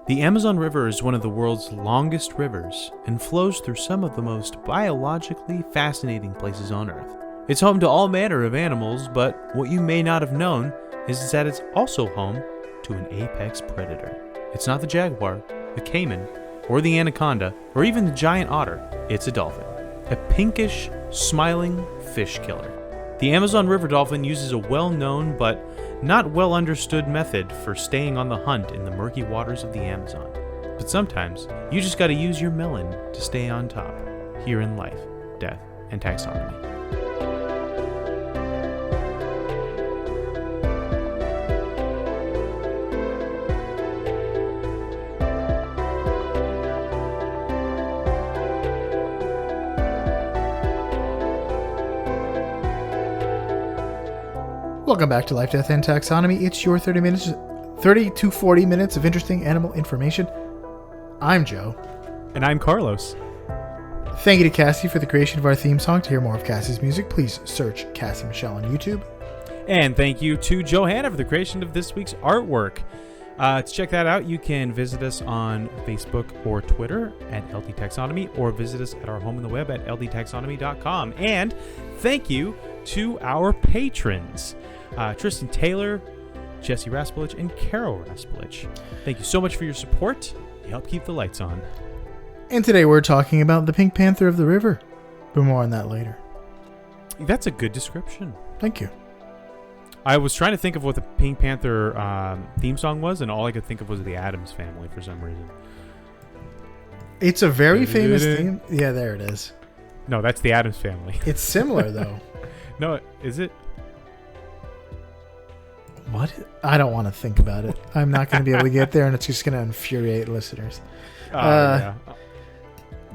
The Amazon River is one of the world's longest rivers and flows through some of the most biologically fascinating places on Earth. It's home to all manner of animals, but what you may not have known is that it's also home to an apex predator. It's not the jaguar, the caiman, or the anaconda, or even the giant otter. It's a dolphin. A pinkish, smiling fish killer. The Amazon River dolphin uses a well-known but not well-understood method for staying on the hunt in the murky waters of the Amazon. But sometimes, you just gotta use your melon to stay on top, here in life, death, and taxonomy. Welcome back to Life, Death, and Taxonomy. It's your 30 to 40 minutes of interesting animal information. I'm Joe. And I'm Carlos. Thank you to Cassie for the creation of our theme song. To hear more of Cassie's music, please search Cassie Michelle on YouTube. And thank you to Johanna for the creation of this week's artwork. To check that out, you can visit us on Facebook or Twitter at LD Taxonomy, or visit us at our home on the web at ldtaxonomy.com. And thank you to our patrons. Tristan Taylor, Jesse Raspolich, and Carol Raspolich. Thank you so much for your support. You help keep the lights on. And today we're talking about the Pink Panther of the River. But more on that later. That's a good description. Thank you. I was trying to think of what the Pink Panther theme song was, and all I could think of was the Addams Family for some reason. It's a very famous theme. Yeah, there it is. No, that's the Addams Family. It's similar, though. No, is it? What? I don't want to think about it. I'm not going to be able to get there, and it's just going to infuriate listeners. Yeah.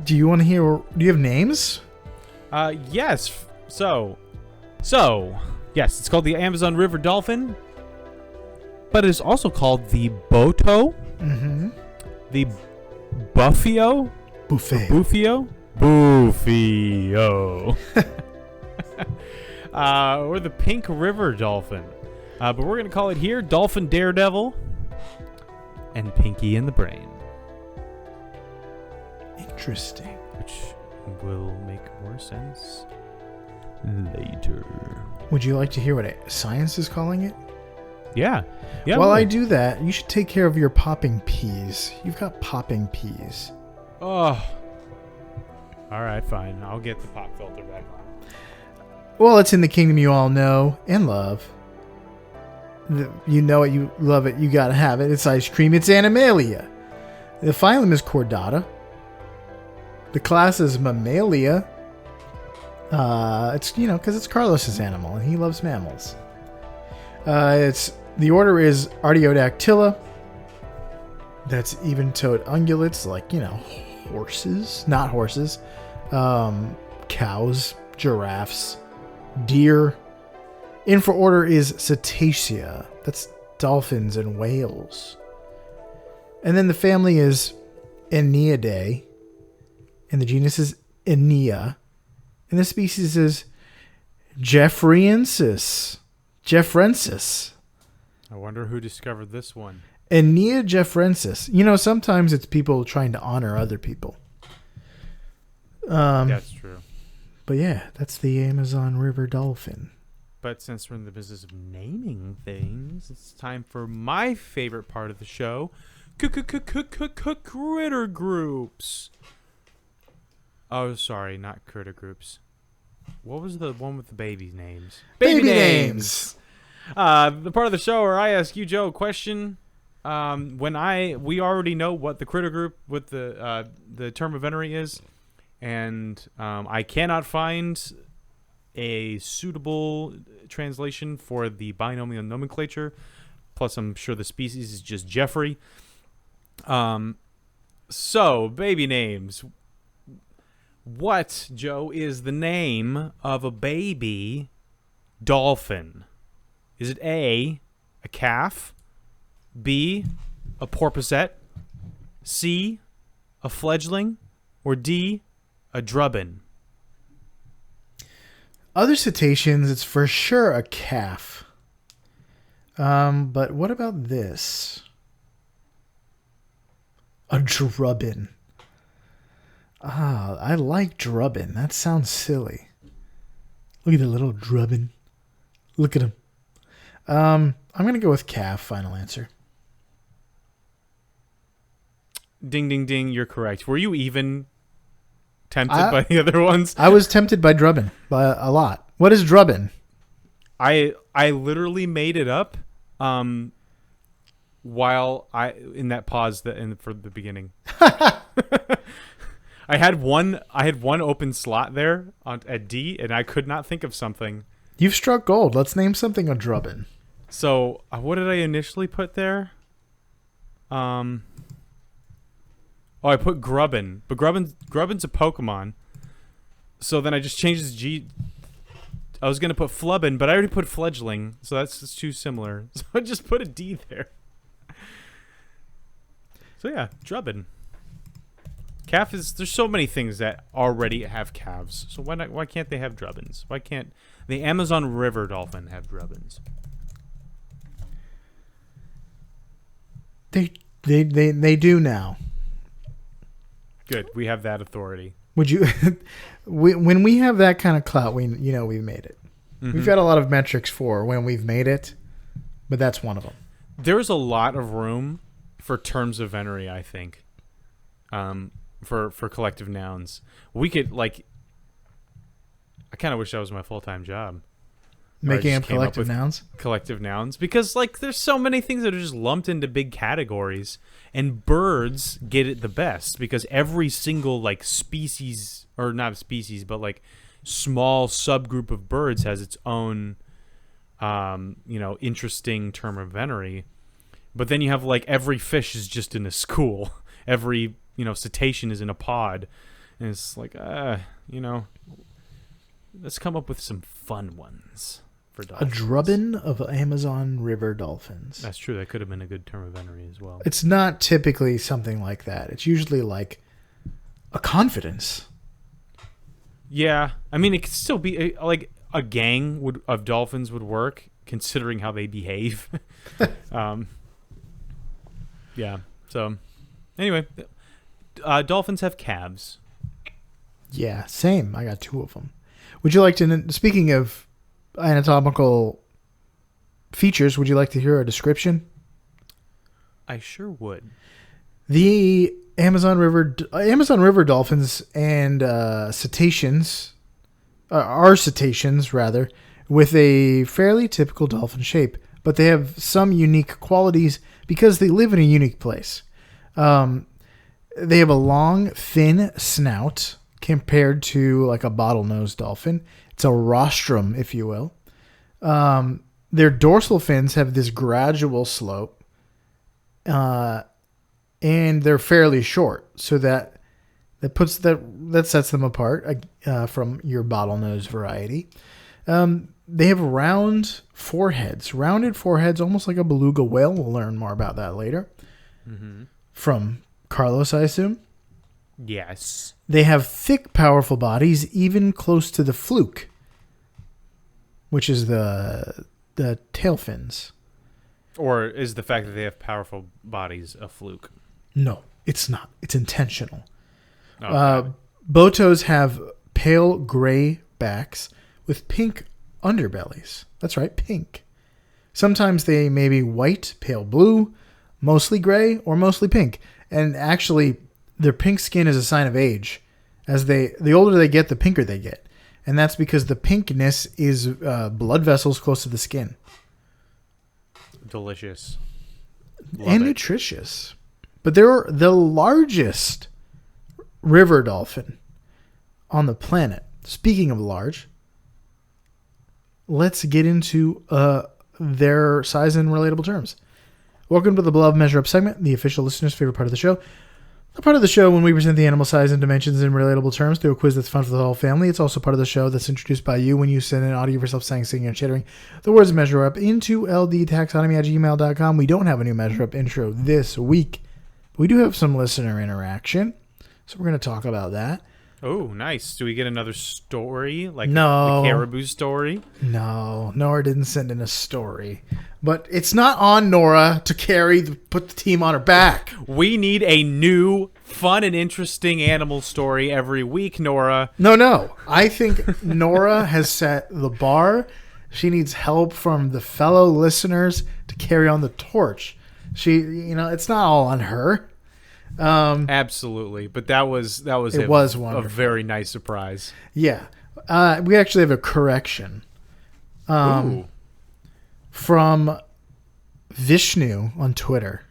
Do you want to hear? Do you have names? Yes. So, yes, it's called the Amazon River Dolphin, but it is also called the Boto, the Buffio, Buffio, or the Pink River Dolphin. But we're going to call it here Dolphin Daredevil and Pinky in the Brain. Interesting. Which will make more sense later. Would you like to hear what science is calling it? Yeah. While I do that, you should take care of your popping peas. You've got popping peas. Oh. All right, fine. I'll get the pop filter back on. Well, it's in the kingdom you all know and love. You know it, you love it, you gotta have it. It's ice cream, it's Animalia. The phylum is Chordata. The class is Mammalia. It's, because it's Carlos's animal, and he loves mammals. The order is Artiodactyla. That's even-toed ungulates, like, horses. Not horses. Cows, giraffes, deer. Infraorder is Cetacea. That's dolphins and whales. And then the family is Aeneidae. And the genus is Aenea. And the species is Jeffrensis. I wonder who discovered this one. Aenea Jeffrensis. Sometimes it's people trying to honor other people. That's true. But yeah, that's the Amazon River dolphin. But since we're in the business of naming things, it's time for my favorite part of the show, critter groups. Oh, sorry, not critter groups. What was the one with the baby names? Baby names. The part of the show where I ask you, Joe, a question. We already know what the critter group with the term of venery is, and I cannot find a suitable translation for the binomial nomenclature. Plus, I'm sure the species is just Jeffrey. So, baby names. What, Joe, is the name of a baby dolphin? Is it A, a calf, B, a porpoisette, C, a fledgling, or D, a drubbin? Other cetaceans, it's for sure a calf. But what about this? A drubbin. Ah, I like drubbin. That sounds silly. Look at the little drubbin. Look at him. I'm going to go with calf, final answer. Ding, ding, ding. You're correct. Were you even tempted by the other ones? I was tempted by drubbin by a lot. What is drubbin? I literally made it up while in that pause for the beginning. I had one open slot there at D, and I could not think of something. You've struck gold. Let's name something a drubbin. So, what did I initially put there? I put Grubbin, but Grubbin's a Pokemon. So then I just changed his G. I was gonna put Flubbin, but I already put Fledgling, so that's just too similar. So I just put a D there. So yeah, Drubbin. Calf there's so many things that already have calves. So why can't they have drubbins? Why can't the Amazon River dolphin have drubbins? They do now. Good. We have that authority. Would you when we have that kind of clout, we've made it. Mm-hmm. We've got a lot of metrics for when we've made it, but that's one of them. There's a lot of room for terms of venery, I think. For collective nouns. We could I kind of wish that was my full-time job. Making up collective nouns? Collective nouns. Because there's so many things that are just lumped into big categories, and birds get it the best because every single species, or not species, but small subgroup of birds has its own interesting term of venery. But then you have every fish is just in a school. Every cetacean is in a pod, and it's let's come up with some fun ones for dolphins. A drubbin of Amazon River dolphins. That's true. That could have been a good term of venery as well. It's not typically something like that. It's usually like a confidence. Yeah, I mean, it could still be a gang of dolphins would work, considering how they behave. Yeah. So, anyway. Dolphins have calves. Yeah, same. I got 2 of them. Would you like to, speaking of anatomical features, would you like to hear a description? I sure would. The Amazon River dolphins and cetaceans, are cetaceans rather, with a fairly typical dolphin shape, but they have some unique qualities because they live in a unique place. They have a long, thin snout compared to a bottlenose dolphin. It's a rostrum, if you will. Their dorsal fins have this gradual slope, and they're fairly short, so that sets them apart from your bottlenose variety. They have rounded foreheads, almost like a beluga whale. We'll learn more about that later. Mm-hmm. From Carlos, I assume? Yes. They have thick, powerful bodies, even close to the fluke, which is the tail fins. Or is the fact that they have powerful bodies a fluke? No, it's not. It's intentional. Okay. Botos have pale gray backs with pink underbellies. That's right, pink. Sometimes they may be white, pale blue, mostly gray, or mostly pink. And actually, their pink skin is a sign of age. As the older they get, the pinker they get. And that's because the pinkness is blood vessels close to the skin. Delicious. And nutritious. But they're the largest river dolphin on the planet. Speaking of large, let's get into their size in relatable terms. Welcome to the Beloved Measure Up segment, the official listener's favorite part of the show. The part of the show when we present the animal size and dimensions in relatable terms through a quiz that's fun for the whole family. It's also part of the show that's introduced by you when you send an audio of yourself saying, singing, and chittering the words Measure Up into ldtaxonomy@gmail.com. We don't have a new Measure Up intro this week. We do have some listener interaction, so we're going to talk about that. Oh, nice. Do we get another story? Like No. the caribou story? No, Nora didn't send in a story. But it's not on Nora to put the team on her back. We need a new, fun, and interesting animal story every week, Nora. No. I think Nora has set the bar. She needs help from the fellow listeners to carry on the torch. It's not all on her. Absolutely, but that was It was wonderful. A very nice surprise. Yeah. We actually have a correction. Ooh. From Vishnu on Twitter.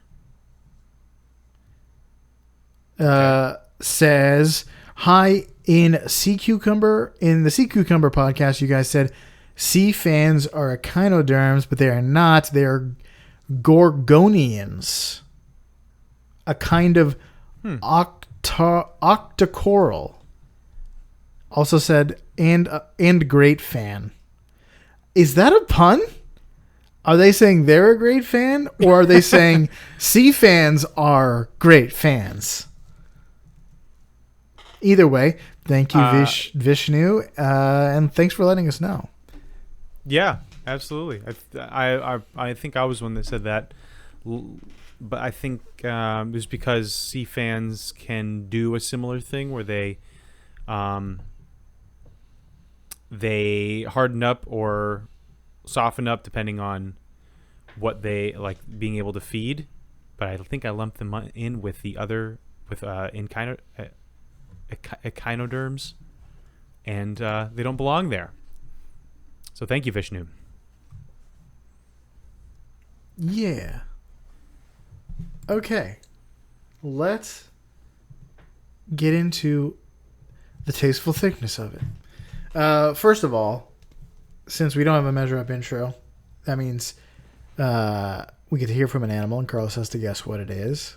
Says, hi, in the Sea Cucumber podcast, you guys said sea fans are echinoderms, but they are not. They are gorgonians. A kind of octocoral. Also said, and great fan. Is that a pun? Are they saying they're a great fan? Or are they saying sea fans are great fans? Either way, thank you, Vishnu. And thanks for letting us know. Yeah, absolutely. I think I was one that said that. But I think it was because sea fans can do a similar thing where they harden up or soften up depending on what they like being able to feed. But I think I lumped them in with the other echinoderms, and they don't belong there. So thank you, Vishnu. Yeah. Okay. Let's get into the tasteful thickness of it. First of all, since we don't have a measure up intro, that means we get to hear from an animal and Carlos has to guess what it is.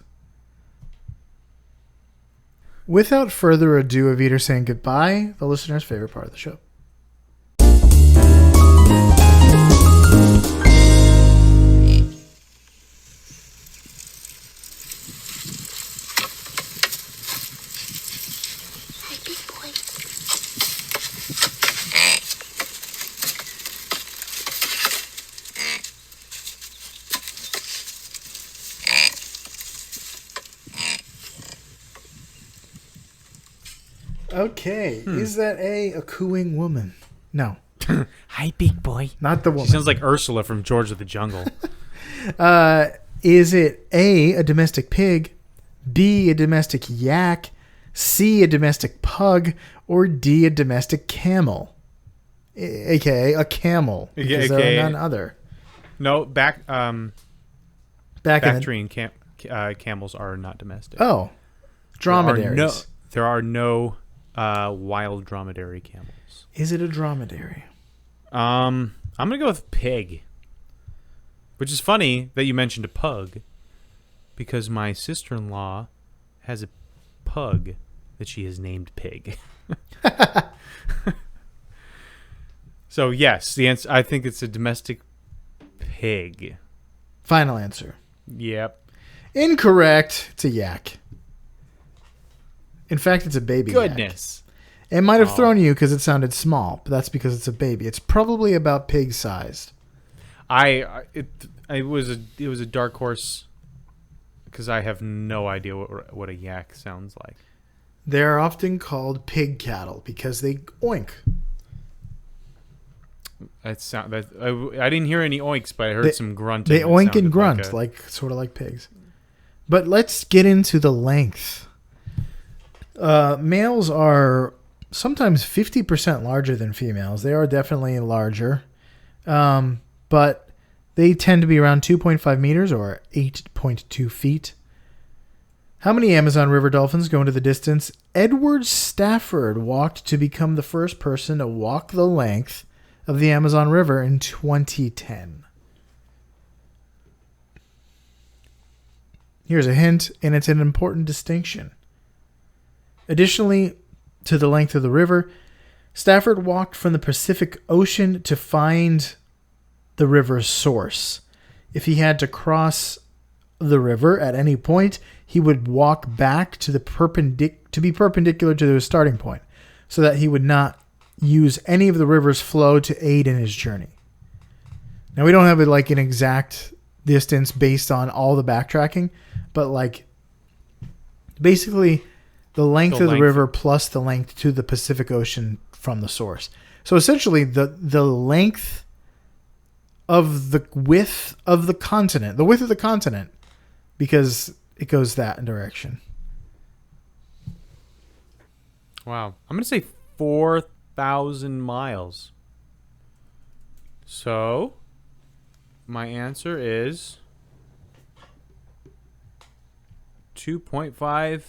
Without further ado of either saying goodbye, the listener's favorite part of the show. Okay, is that a cooing woman? No. Hi, big boy. Not the woman. She sounds like Ursula from George of the Jungle. Is it A, domestic pig, B, a domestic yak, C, a domestic pug, or D, a domestic camel? AKA a camel. Because there are none other. No, Bactrian camels are not domestic. Oh, dromedaries. There are no wild dromedary camels. Is it a dromedary? I'm gonna go with pig, which is funny that you mentioned a pug, because my sister-in-law has a pug that she has named Pig. So yes, the answer. I think it's a domestic pig. Final answer. Yep. Incorrect. It's a yak. In fact, it's a baby Goodness. yak. It might have thrown you because it sounded small, but that's because it's a baby. It's probably about pig-sized. It was a dark horse because I have no idea what a yak sounds like. They're often called pig cattle because they oink. I didn't hear any oinks, but I heard some grunting. They oink and grunt, sort of like pigs. But let's get into the length. Males are sometimes 50% larger than females. They are definitely larger. But they tend to be around 2.5 meters or 8.2 feet. How many Amazon River dolphins go into the distance? Edward Stafford walked to become the first person to walk the length of the Amazon River in 2010. Here's a hint, and it's an important distinction. Additionally to the length of the river, Stafford walked from the Pacific Ocean to find the river's source. If he had to cross the river at any point, he would walk back to be perpendicular to the starting point. so that he would not use any of the river's flow to aid in his journey. Now, we don't have like an exact distance based on all the backtracking, but like basically the length of the river plus the length to the Pacific Ocean from the source. So essentially the length of the width of the continent, because it goes that direction. Wow. I'm going to say 4,000 miles. So, my answer is 2.5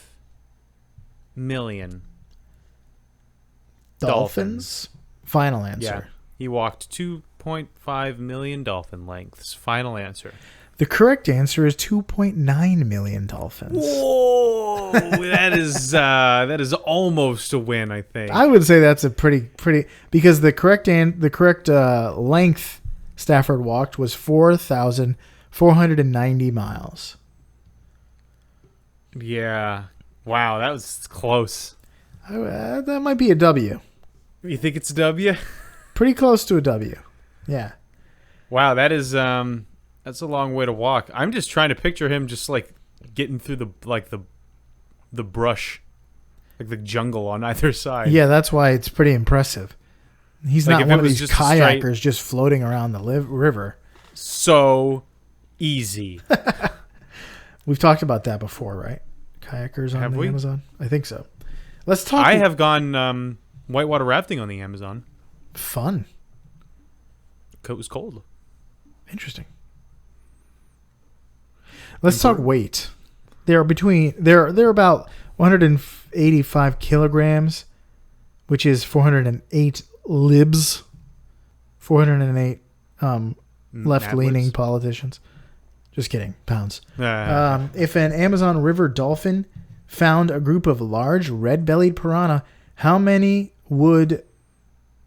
million. Dolphins? Final answer. Yeah. He walked 2.5 million dolphin lengths. Final answer. The correct answer is 2.9 million dolphins. Whoa, that is almost a win, I think. I would say that's a pretty because the correct length Stafford walked was 4,490 miles. Yeah. Wow, that was close. That might be a W. You think it's a W? Pretty close to a W. Yeah. Wow, that's a long way to walk. I'm just trying to picture him just like getting through the brush, like the jungle on either side. Yeah, that's why it's pretty impressive. He's like not one of these kayakers just floating around the river. So easy. We've talked about that before, right? Kayakers on the Amazon? I think so. Let's talk. I have gone whitewater rafting on the Amazon. Fun. It was cold. Interesting. Let's talk weight. They're about 185 kilograms, which is 408 libs. 408 left-leaning politicians. Just kidding. Pounds. If an Amazon River dolphin found a group of large red-bellied piranha, how many would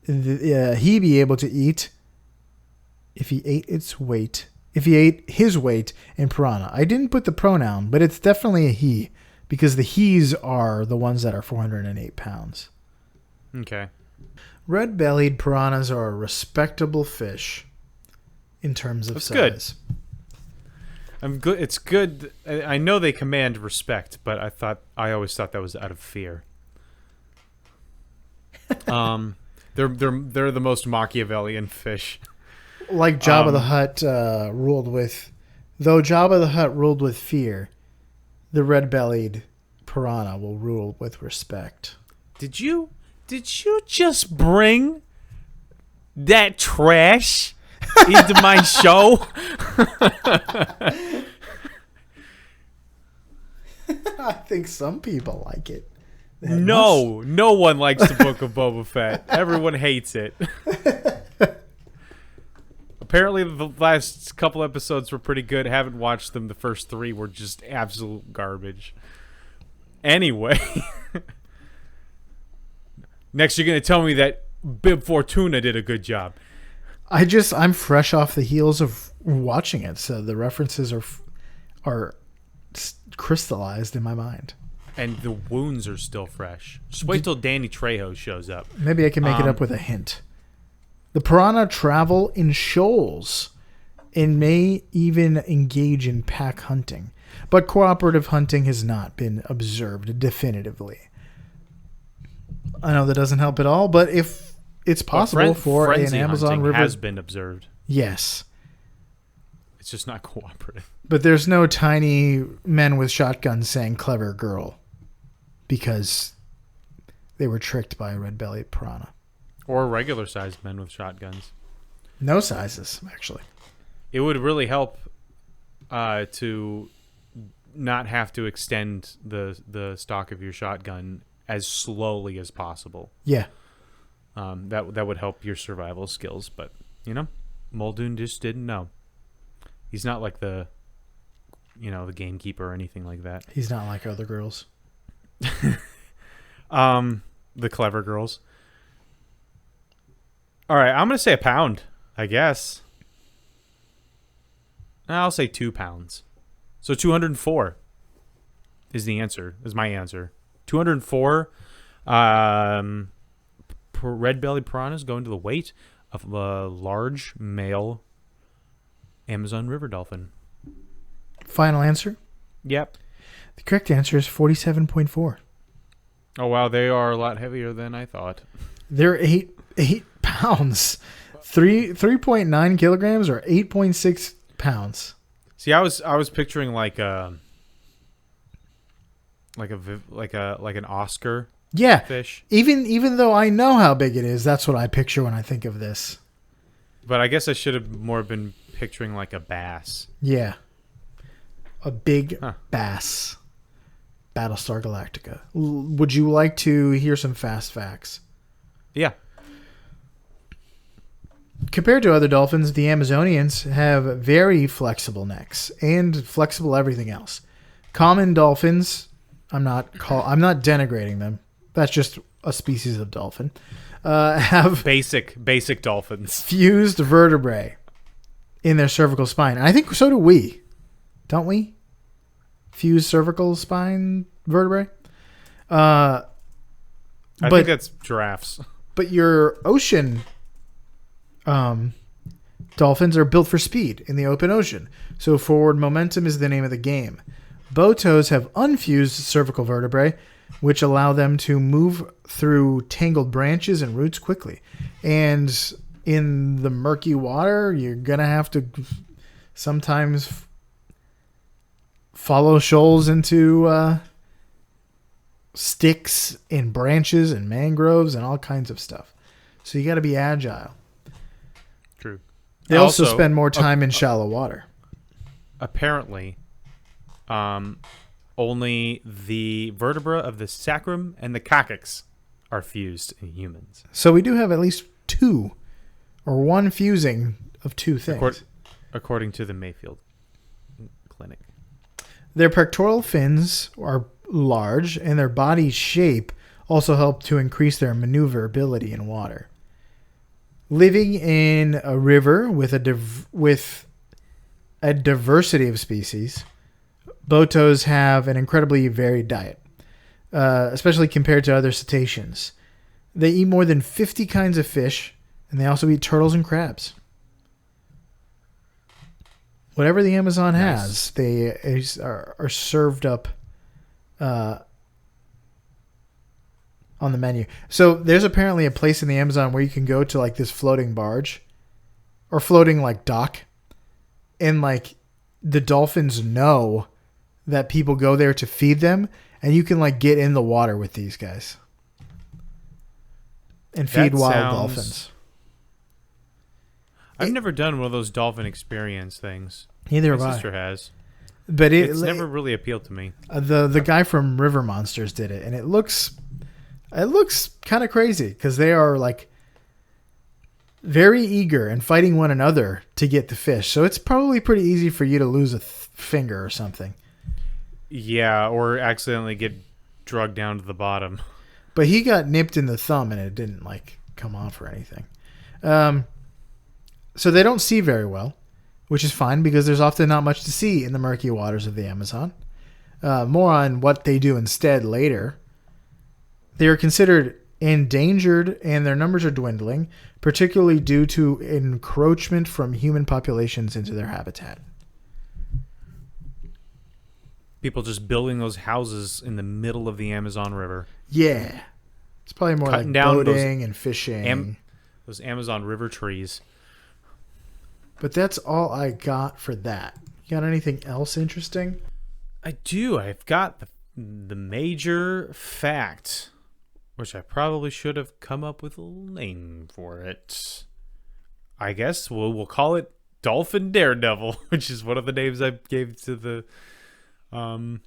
he be able to eat if he ate its weight? If he ate his weight in piranha? I didn't put the pronoun, but it's definitely a he, because the he's are the ones that are 408 pounds. Okay. Red-bellied piranhas are a respectable fish in terms of size. Good. It's good. I know they command respect, but I always thought that was out of fear. They're the most Machiavellian fish. Like Jabba the Hutt ruled with, though Jabba the Hutt ruled with fear, the red-bellied piranha will rule with respect. Did you just bring that trash into my show? I think some people like it. No one likes the Book of Boba Fett. Everyone hates it. Apparently, the last couple episodes were pretty good. Haven't watched them. The first 3 were just absolute garbage. Anyway. Next, you're going to tell me that Bib Fortuna did a good job. I'm fresh off the heels of watching it, so the references are crystallized in my mind. And the wounds are still fresh. Just wait till Danny Trejo shows up. Maybe I can make it up with a hint. The piranha travel in shoals and may even engage in pack hunting, but cooperative hunting has not been observed definitively. I know that doesn't help at all, but if it's possible for an Amazon River has been observed. Yes. It's just not cooperative. But there's no tiny men with shotguns saying clever girl because they were tricked by a red-bellied piranha. Or regular-sized men with shotguns. No sizes, actually. It would really help to not have to extend the stock of your shotgun as slowly as possible. Yeah. That would help your survival skills, but Muldoon just didn't know. He's not like the gamekeeper or anything like that. He's not like other girls. The clever girls. All right, I'm gonna say a pound, I guess. I'll say 2 pounds. So 204 is the answer. Is my answer. 204. red-bellied piranhas go into the weight of a large male Amazon river dolphin. Final answer? Yep. The correct answer is 47.4. Oh, wow. They are a lot heavier than I thought. They're 8 pounds. 3.9 kilograms or 8.6 pounds. See, I was picturing like an Oscar fish. Even though I know how big it is, that's what I picture when I think of this. But I guess I should have more been picturing like a bass. Yeah. A big bass. Battlestar Galactica. Would you like to hear some fast facts? Yeah. Compared to other dolphins, the Amazonians have very flexible necks and flexible everything else. Common dolphins, I'm not denigrating them. That's just a species of dolphin. Have basic dolphins. Fused vertebrae in their cervical spine. And I think so do we. Don't we? Fused cervical spine vertebrae? I think that's giraffes. But your ocean dolphins are built for speed in the open ocean. So forward momentum is the name of the game. Botos have unfused cervical vertebrae, which allow them to move through tangled branches and roots quickly. And in the murky water, you're going to have to sometimes follow shoals into sticks and branches and mangroves and all kinds of stuff. So you got to be agile. True. They also spend more time in shallow water. Apparently, only the vertebra of the sacrum and the coccyx are fused in humans. So we do have at least two, or one fusing of two things. According to the Mayfield Clinic. Their pectoral fins are large, and their body shape also help to increase their maneuverability in water. Living in a river with a diversity of species, botos have an incredibly varied diet, especially compared to other cetaceans. They eat more than 50 kinds of fish, and they also eat turtles and crabs. Whatever the Amazon has, they are served up on the menu. So there's apparently a place in the Amazon where you can go to like this floating barge or floating like dock, and like the dolphins know that people go there to feed them, and you can like get in the water with these guys and feed wild dolphins. I've never done one of those dolphin experience things. Neither My have sister has. But it's never really appealed to me. The guy from River Monsters did it, and it looks kind of crazy because they are like very eager and fighting one another to get the fish. So it's probably pretty easy for you to lose a finger or something. Yeah, or accidentally get drugged down to the bottom. But he got nipped in the thumb, and it didn't like come off or anything. So they don't see very well, which is fine because there's often not much to see in the murky waters of the Amazon. More on what they do instead later. They are considered endangered, and their numbers are dwindling, particularly due to encroachment from human populations into their habitat. People just building those houses in the middle of the Amazon River. Yeah. It's probably more Cutting like down boating and fishing. Those Amazon River trees. But that's all I got for that. You got anything else interesting? I do. I've got the major fact, which I probably should have come up with a little name for it. I guess we'll call it Dolphin Daredevil, which is one of the names I gave to the dolphin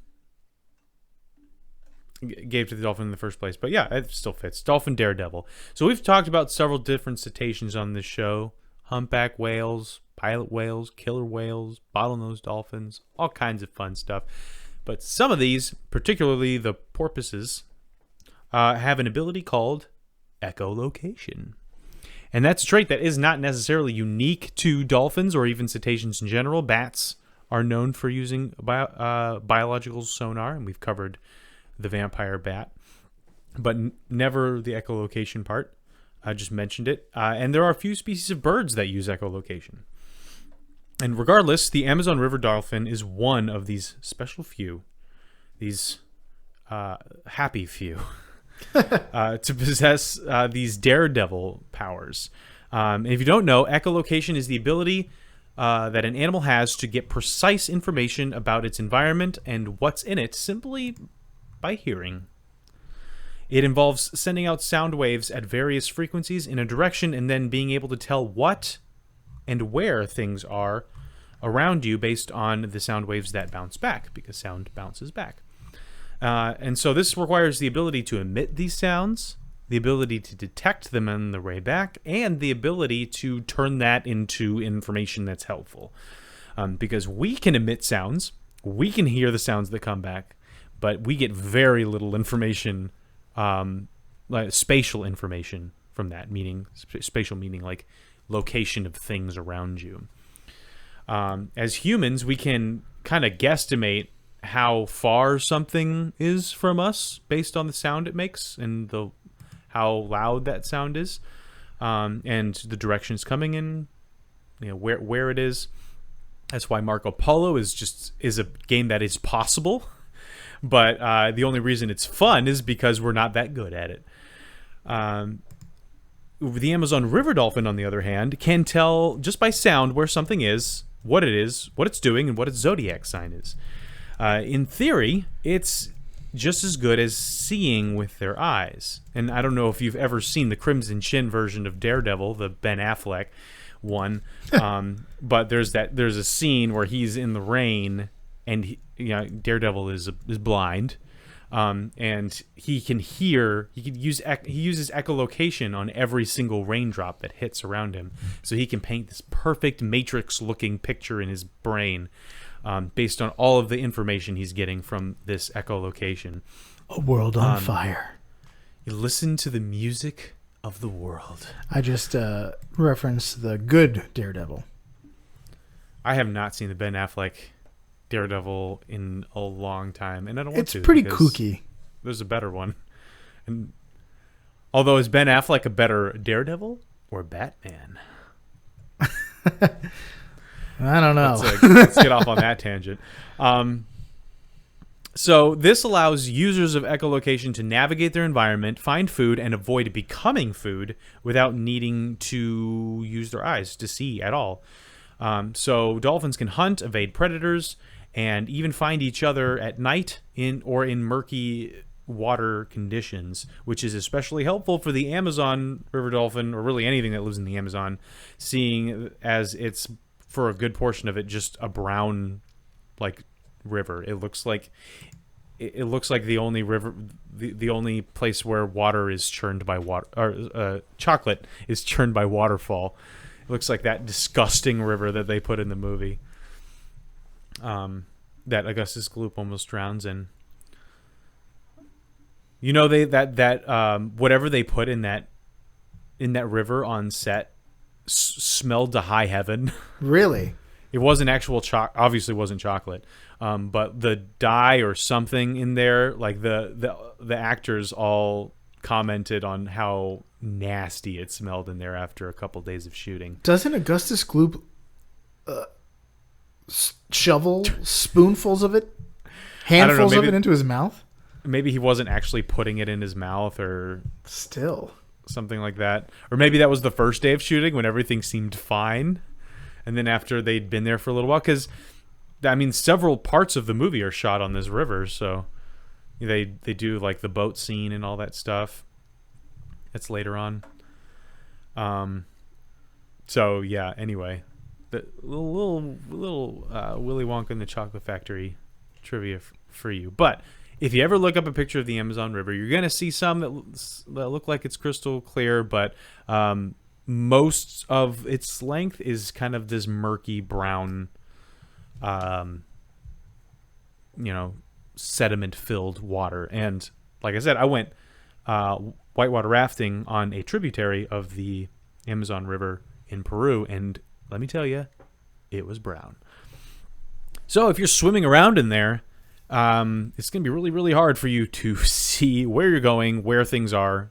in the first place. But yeah, it still fits. Dolphin Daredevil. So we've talked about several different cetaceans on this show. Humpback whales, pilot whales, killer whales, bottlenose dolphins, all kinds of fun stuff. But some of these, particularly the porpoises, have an ability called echolocation. And that's a trait that is not necessarily unique to dolphins or even cetaceans in general. Bats are known for using biological sonar, and we've covered the vampire bat, but never the echolocation part. I just mentioned it. And there are a few species of birds that use echolocation. And regardless, the Amazon River dolphin is one of these special few, these happy few, to possess these daredevil powers. And if you don't know, echolocation is the ability that an animal has to get precise information about its environment and what's in it simply by hearing. It involves sending out sound waves at various frequencies in a direction and then being able to tell what and where things are around you based on the sound waves that bounce back, because sound bounces back. And so this requires the ability to emit these sounds, the ability to detect them on the way back, and the ability to turn that into information that's helpful. Because we can emit sounds, we can hear the sounds that come back, but we get very little information, like spatial information from that, meaning spatial meaning like location of things around you. As humans, we can kind of guesstimate how far something is from us based on the sound it makes and how loud that sound is, and the direction it's coming in, where it is. That's why Marco Polo is a game that is possible, but the only reason it's fun is because we're not that good at it. The Amazon River dolphin, on the other hand, can tell just by sound where something is, what it's doing, and what its zodiac sign is. In theory, it's just as good as seeing with their eyes. And I don't know if you've ever seen the Crimson Chin version of Daredevil, the Ben Affleck one, but there's a scene where he's in the rain and Daredevil is blind. And he uses echolocation on every single raindrop that hits around him, so he can paint this perfect matrix-looking picture in his brain, based on all of the information he's getting from this echolocation. A world on fire. You listen to the music of the world. I just referenced the good Daredevil. I have not seen the Ben Affleck Daredevil in a long time, and I don't want to. It's pretty kooky. There's a better one. And although, is Ben Affleck a better Daredevil or Batman? I don't know. Let's get off on that tangent. So this allows users of echolocation to navigate their environment, find food, and avoid becoming food without needing to use their eyes to see at all. So dolphins can hunt, evade predators, and even find each other at night in murky water conditions, which is especially helpful for the Amazon river dolphin, or really anything that lives in the Amazon, seeing as it's, for a good portion of it, just a brown river. It looks like the only river, the only place where water is churned by water, or chocolate is churned by waterfall. It looks like that disgusting river that they put in the movie, that Augustus Gloop almost drowns in. Whatever they put in that river on set smelled to high heaven. Really? It wasn't actual obviously wasn't chocolate, but the dye or something in there, like the actors all commented on how nasty it smelled in there after a couple days of shooting. Doesn't Augustus Gloop shovel spoonfuls of it, handfuls of it into his mouth? Maybe he wasn't actually putting it in his mouth, or still something like that. Or maybe that was the first day of shooting when everything seemed fine, and then after they'd been there for a little while, because several parts of the movie are shot on this river, so they do like the boat scene and all that stuff. It's later on. So yeah. Anyway, the little Willy Wonka and the Chocolate Factory trivia for you. But if you ever look up a picture of the Amazon River, you're gonna see some that look like it's crystal clear, but most of its length is kind of this murky brown, sediment-filled water. And like I said, I went whitewater rafting on a tributary of the Amazon River in Peru, and let me tell you, it was brown. So if you're swimming around in there, it's going to be really, really hard for you to see where you're going, where things are,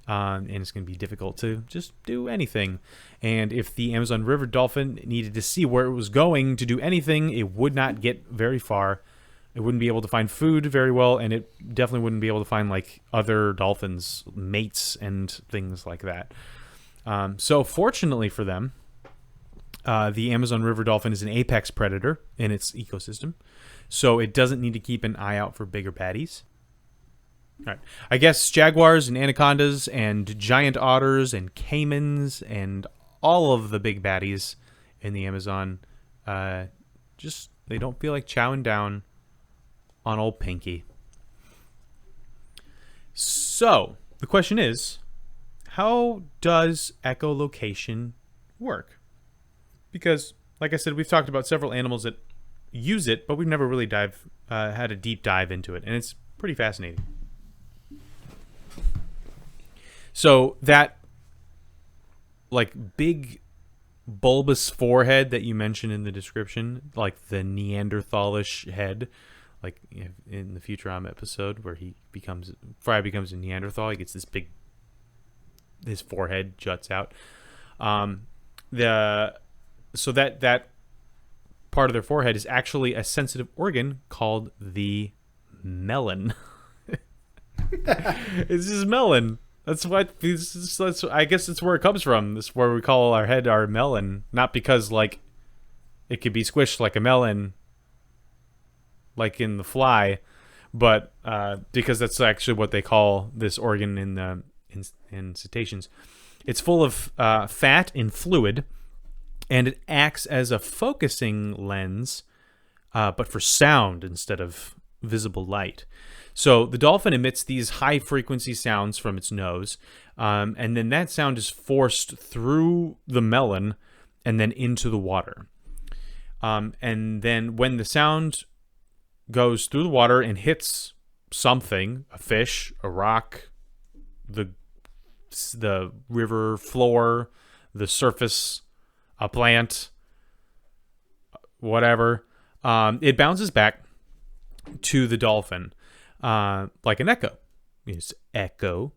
And it's going to be difficult to just do anything. And if the Amazon River dolphin needed to see where it was going to do anything, it would not get very far. It wouldn't be able to find food very well, and it definitely wouldn't be able to find like other dolphins, mates, and things like that. So fortunately for them, the Amazon River dolphin is an apex predator in its ecosystem, so it doesn't need to keep an eye out for bigger baddies. All right. I guess jaguars and anacondas and giant otters and caimans and all of the big baddies in the Amazon, just they don't feel like chowing down on old Pinky. So the question is, how does echolocation work? Because, like I said, we've talked about several animals that use it, but we've never really had a deep dive into it, and it's pretty fascinating. So that like big bulbous forehead that you mentioned in the description, like the Neanderthalish head, like in the Futurama episode where Fry becomes a Neanderthal, he gets this big, his forehead juts out. So that part of their forehead is actually a sensitive organ called the melon. It's just melon. That's I guess it's where it comes from. This is where we call our head our melon, not because like it could be squished like a melon, like in The Fly, but because that's actually what they call this organ in cetaceans. It's full of fat and fluid, and it acts as a focusing lens, but for sound instead of visible light. So the dolphin emits these high-frequency sounds from its nose, and then that sound is forced through the melon and then into the water. And then when the sound goes through the water and hits something, a fish, a rock, the river floor, the surface, a plant, whatever, it bounces back to the dolphin. Like an echo. It's echo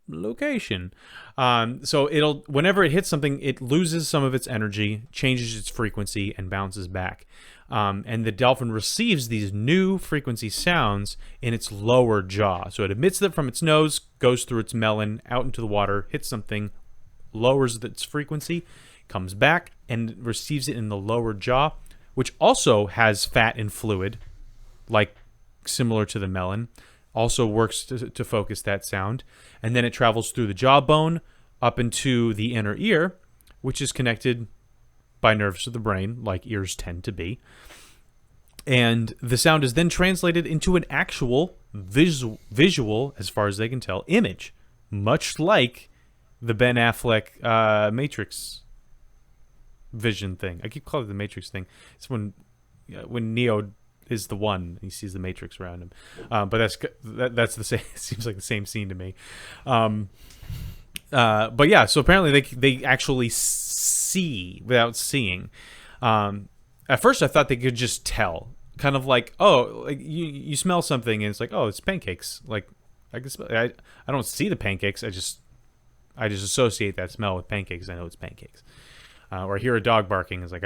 location. So whenever it hits something, it loses some of its energy, changes its frequency, and bounces back. And the dolphin receives these new frequency sounds in its lower jaw. So it emits them from its nose, goes through its melon, out into the water, hits something, lowers its frequency, comes back, and receives it in the lower jaw, which also has fat and fluid, like similar to the melon, also works to focus that sound. And then it travels through the jawbone up into the inner ear, which is connected by nerves to the brain, like ears tend to be. And the sound is then translated into an actual visual, as far as they can tell, image, much like the Ben Affleck Matrix vision thing. I keep calling it the Matrix thing. It's when Neo is the one. He sees the Matrix around him. But that's the same. It seems like the same scene to me. But yeah, so apparently they actually see without seeing. At first, I thought they could just tell, kind of like, oh, like you smell something and it's like, oh, it's pancakes. Like I don't see the pancakes. I just associate that smell with pancakes. I know it's pancakes. Or I hear a dog barking. It's like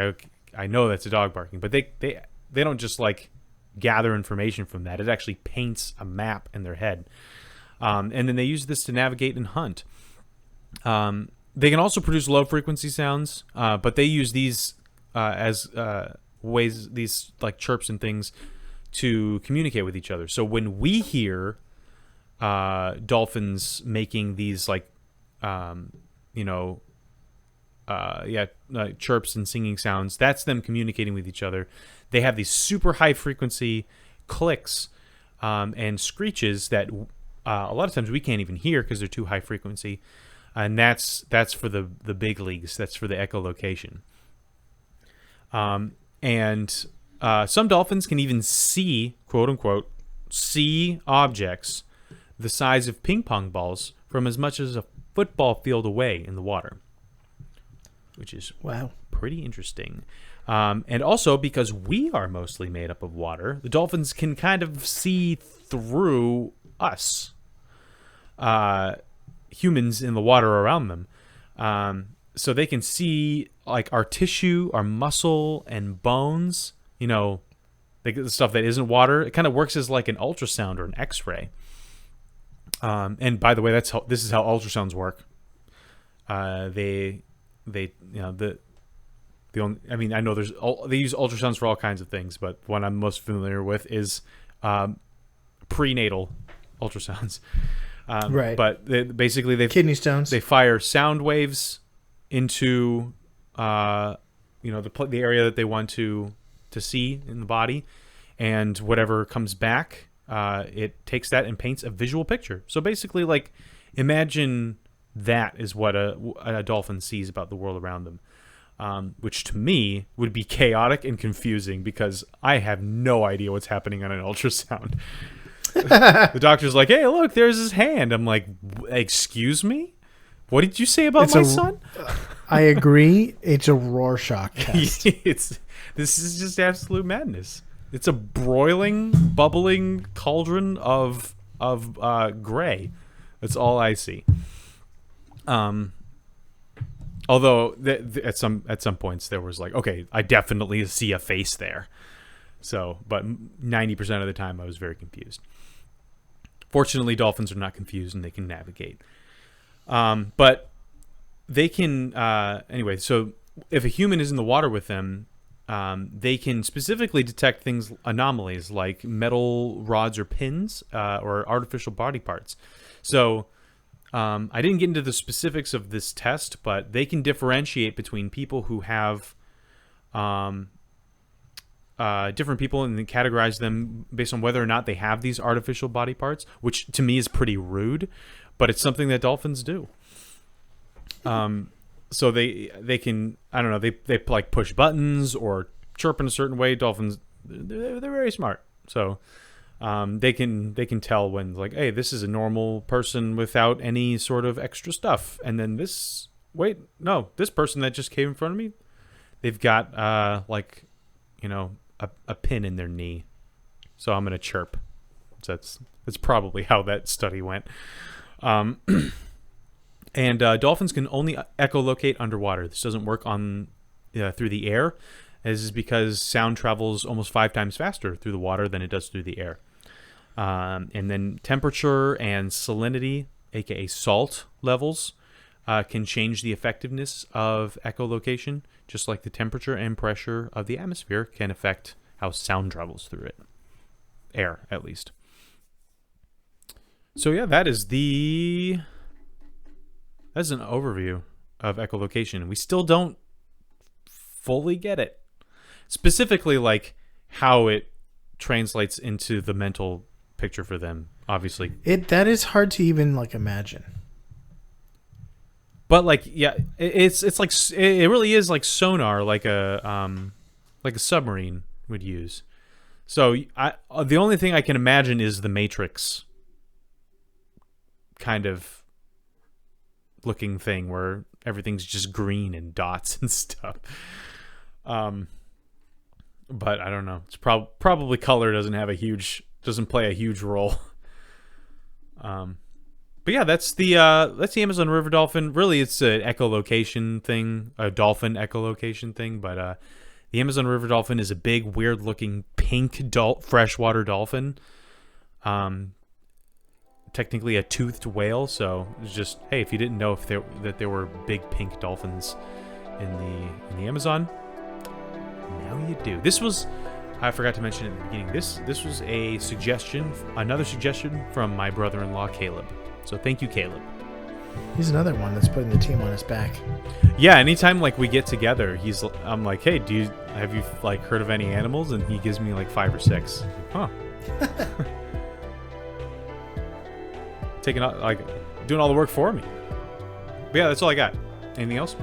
I know that's a dog barking. But they don't just like gather information from that. It actually paints a map in their head. And then they use this to navigate and hunt. They can also produce low frequency sounds, but they use these as ways, these like chirps and things, to communicate with each other. So when we hear dolphins making these like, chirps and singing sounds, that's them communicating with each other. They have these super high frequency clicks and screeches that a lot of times we can't even hear because they're too high frequency. And that's for the big leagues. That's for the echolocation. And some dolphins can even see, quote unquote, see objects the size of ping pong balls from as much as a football field away in the water, which is pretty interesting. And also, because we are mostly made up of water, the dolphins can kind of see through us. humans in the water around them. So they can see like our tissue, our muscle and bones, like the stuff that isn't water. It kind of works as like an ultrasound or an X-ray. And by the way, this is how ultrasounds work. They I know they use ultrasounds for all kinds of things, but one I'm most familiar with is prenatal ultrasounds. Right. But basically they kidney stones. They fire sound waves into the area that they want to see in the body, and whatever comes back, it takes that and paints a visual picture. So basically, like, imagine that is what a dolphin sees about the world around them. Which to me would be chaotic and confusing because I have no idea what's happening on an ultrasound. The doctor's like, "Hey, look, there's his hand." I'm like, "Excuse me? What did you say about my son?" I agree. It's a Rorschach test. This is just absolute madness. It's a broiling, bubbling cauldron of gray. That's all I see. Although at some points there was like, okay, I definitely see a face there. So, but 90% of the time I was very confused. Fortunately, dolphins are not confused and they can navigate. But they can anyway. So if a human is in the water with them, they can specifically detect anomalies like metal rods or pins or artificial body parts. So. I didn't get into the specifics of this test, but they can differentiate between people who have different people and then categorize them based on whether or not they have these artificial body parts, which to me is pretty rude, but it's something that dolphins do. So they can, I don't know, they like push buttons or chirp in a certain way. Dolphins, they're very smart. So they can tell when, like, hey, this is a normal person without any sort of extra stuff, and then this person that just came in front of me, they've got a pin in their knee, so I'm gonna chirp. So that's probably how that study went. And dolphins can only echolocate underwater. This doesn't work on through the air. This is because sound travels almost 5 times faster through the water than it does through the air. And then temperature and salinity, aka salt levels, can change the effectiveness of echolocation, just like the temperature and pressure of the atmosphere can affect how sound travels through it. Air, at least. So yeah, that's an overview of echolocation. We still don't fully get it. Specifically, like, how it translates into the mental picture for them, obviously. That is hard to even, like, imagine. But, like, yeah, it's like, it really is like sonar, like a submarine would use. So the only thing I can imagine is the Matrix kind of looking thing where everything's just green and dots and stuff. But I don't know. It's probably color doesn't play a huge role. But yeah, that's the Amazon River dolphin. Really, it's an echolocation thing, a dolphin echolocation thing. But the Amazon River dolphin is a big, weird-looking pink freshwater dolphin. Technically a toothed whale. So it's just, hey, if you didn't know that there were big pink dolphins in the Amazon, now you do. I forgot to mention at the beginning, this was another suggestion from my brother-in-law, Caleb. So thank you, Caleb. He's another one that's putting the team on his back. Yeah, anytime like we get together, I'm like, hey, have you like heard of any animals? And he gives me like 5 or 6. Huh. Taking out, like, doing all the work for me. But yeah, that's all I got. Anything else?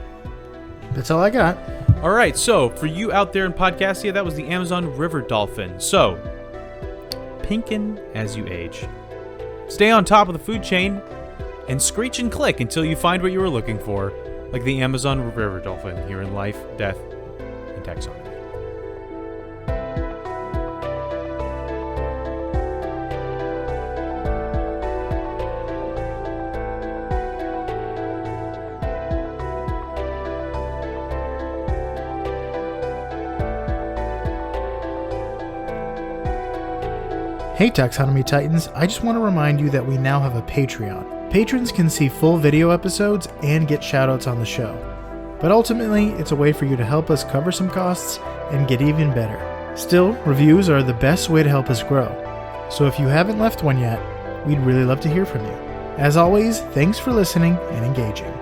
That's all I got. All right, so for you out there in Podcastia, that was the Amazon River dolphin. So, pinkin' as you age. Stay on top of the food chain and screech and click until you find what you were looking for, like the Amazon River dolphin here in Life, Death, and Taxonomy. Hey Taxonomy Titans, I just want to remind you that we now have a Patreon. Patrons can see full video episodes and get shoutouts on the show. But ultimately, it's a way for you to help us cover some costs and get even better. Still, reviews are the best way to help us grow. So if you haven't left one yet, we'd really love to hear from you. As always, thanks for listening and engaging.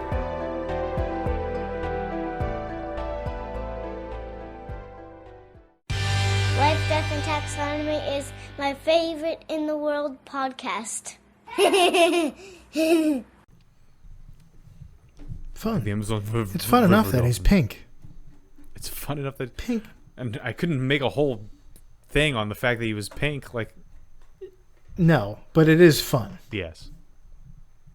Life, Death, and Taxonomy is my favorite in the world podcast. Fun. The Amazon It's fun enough that he's pink. It's fun enough that Pink. and I couldn't make a whole thing on the fact that he was pink. Like, No, but it is fun. yes.